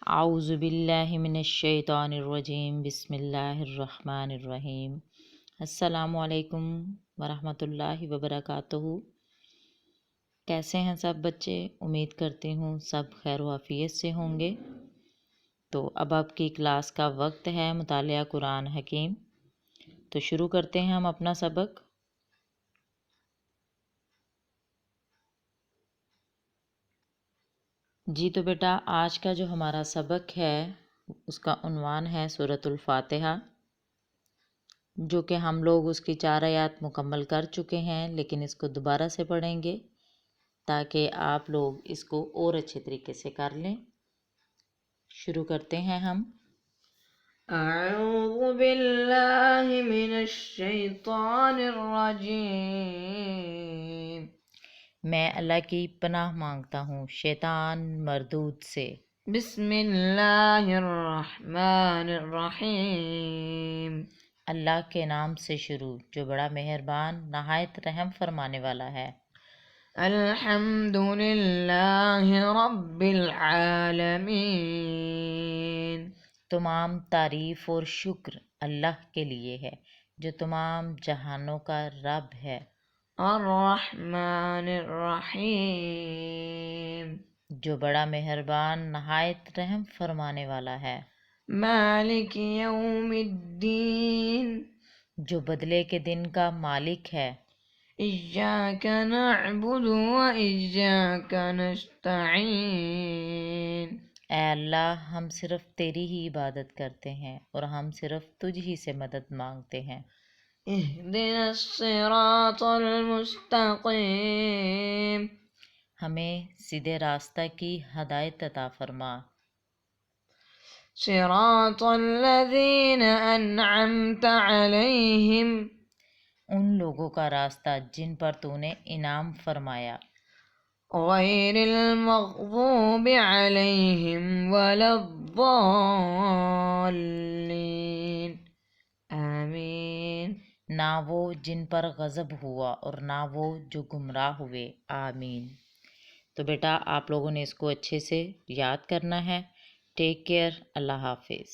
اعوذ باللہ من الشیطان الرجیم بسم اللہ الرحمن الرحیم۔ السلام علیکم ورحمۃ اللہ وبرکاتہ۔ کیسے ہیں سب بچے؟ امید کرتی ہوں سب خیر و عافیت سے ہوں گے۔ تو اب آپ کی کلاس کا وقت ہے مطالعہ قرآن حکیم۔ تو شروع کرتے ہیں ہم اپنا سبق۔ جی تو بیٹا آج کا جو ہمارا سبق ہے اس کا عنوان ہے سورۃ الفاتحہ، جو کہ ہم لوگ اس کی 4 آیات مکمل کر چکے ہیں، لیکن اس کو دوبارہ سے پڑھیں گے تاکہ آپ لوگ اس کو اور اچھے طریقے سے کر لیں۔ شروع کرتے ہیں ہم۔ اعوذ باللہ من الشیطان الرجیم۔ میں اللہ کی پناہ مانگتا ہوں شیطان مردود سے۔ بسم اللہ الرحمن الرحیم۔ اللہ کے نام سے شروع جو بڑا مہربان نہایت رحم فرمانے والا ہے۔ الحمد للہ رب العالمین۔ تمام تعریف اور شکر اللہ کے لیے ہے جو تمام جہانوں کا رب ہے۔ الرحمن الرحیم۔ جو بڑا مہربان نہایت رحم فرمانے والا ہے۔ مالک یوم الدین۔ جو بدلے کے دن کا مالک ہے۔ ایاک نعبد و ایاک نستعین۔ اے اللہ ہم صرف تیری ہی عبادت کرتے ہیں اور ہم صرف تجھ ہی سے مدد مانگتے ہیں۔ اہدنا الصراط المستقیم۔ ہمیں سیدھے راستہ کی ہدایت عطا فرما۔ صراط الذین انعمت علیہم۔ ان لوگوں کا راستہ جن پر تو نے انعام فرمایا۔ غیر المغضوب علیہم ولا الضالین۔ آمین۔ نہ وہ جن پر غضب ہوا اور نہ وہ جو گمراہ ہوئے، آمین۔ تو بیٹا آپ لوگوں نے اس کو اچھے سے یاد کرنا ہے۔ ٹیک کیئر، اللہ حافظ۔